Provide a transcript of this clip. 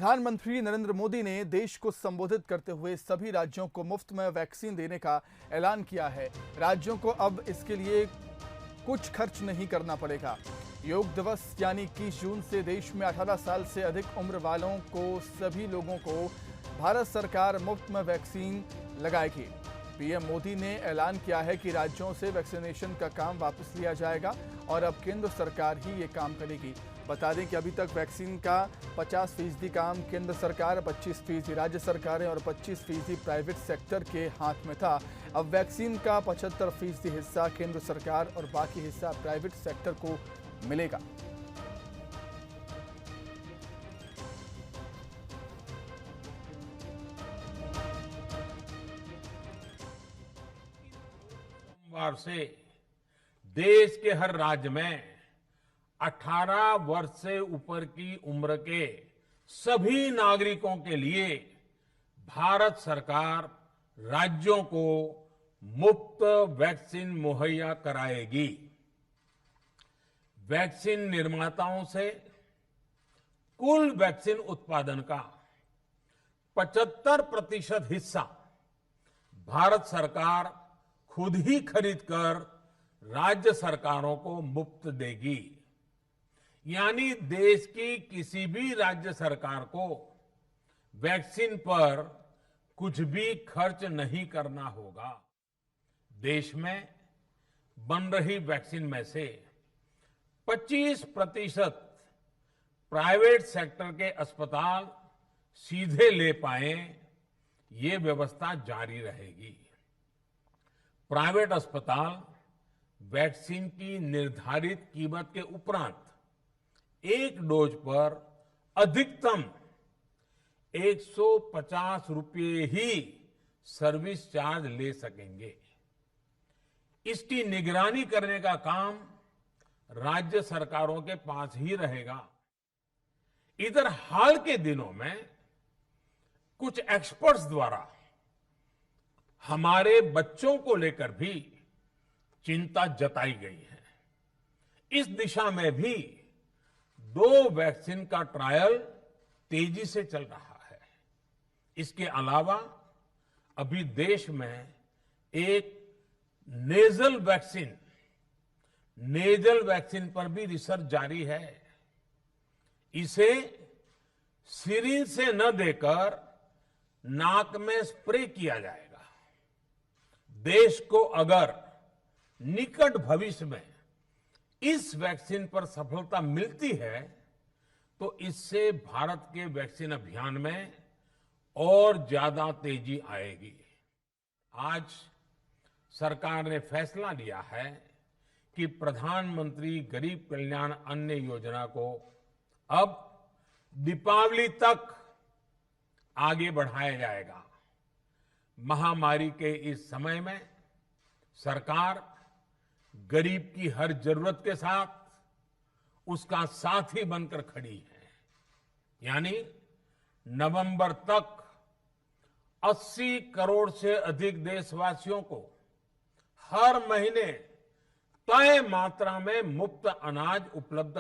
प्रधानमंत्री नरेंद्र मोदी ने देश को संबोधित करते हुए सभी राज्यों को मुफ्त में वैक्सीन देने का ऐलान किया है। राज्यों को अब इसके लिए कुछ खर्च नहीं करना पड़ेगा। योग दिवस यानी 21 जून से देश में 18 साल से अधिक उम्र वालों को सभी लोगों को भारत सरकार मुफ्त में वैक्सीन लगाएगी। पीएम मोदी ने ऐलान किया है कि राज्यों से वैक्सीनेशन का काम वापस लिया जाएगा और अब केंद्र सरकार ही ये काम करेगी। बता दें कि अभी तक वैक्सीन का 50% काम केंद्र सरकार, 25% राज्य सरकारें और 25% प्राइवेट सेक्टर के हाथ में था। अब वैक्सीन का 75% हिस्सा केंद्र सरकार और बाकी हिस्सा प्राइवेट सेक्टर को मिलेगा। सोमवार से देश के हर राज्य में 18 वर्ष से ऊपर की उम्र के सभी नागरिकों के लिए भारत सरकार राज्यों को मुफ्त वैक्सीन मुहैया कराएगी। वैक्सीन निर्माताओं से कुल वैक्सीन उत्पादन का 75% हिस्सा भारत सरकार खुद ही खरीदकर राज्य सरकारों को मुफ्त देगी। यानी देश की किसी भी राज्य सरकार को वैक्सीन पर कुछ भी खर्च नहीं करना होगा। देश में बन रही वैक्सीन में से 25% प्राइवेट सेक्टर के अस्पताल सीधे ले पाए, ये व्यवस्था जारी रहेगी। प्राइवेट अस्पताल वैक्सीन की निर्धारित कीमत के उपरांत एक डोज पर अधिकतम 150 रुपये ही सर्विस चार्ज ले सकेंगे। इसकी निगरानी करने का काम राज्य सरकारों के पास ही रहेगा। इधर हाल के दिनों में कुछ एक्सपर्ट्स द्वारा हमारे बच्चों को लेकर भी चिंता जताई गई है। इस दिशा में भी 2 वैक्सीन का ट्रायल तेजी से चल रहा है। इसके अलावा अभी देश में एक नेजल वैक्सीन पर भी रिसर्च जारी है। इसे सिरिंज से न देकर नाक में स्प्रे किया जाएगा। देश को अगर निकट भविष्य में इस वैक्सीन पर सफलता मिलती है तो इससे भारत के वैक्सीन अभियान में और ज्यादा तेजी आएगी। आज सरकार ने फैसला लिया है कि प्रधानमंत्री गरीब कल्याण अन्न योजना को अब दीपावली तक आगे बढ़ाया जाएगा। महामारी के इस समय में सरकार गरीब की हर जरूरत के साथ उसका साथी बनकर खड़ी है। यानी नवंबर तक 80 करोड़ से अधिक देशवासियों को हर महीने तय मात्रा में मुफ्त अनाज उपलब्ध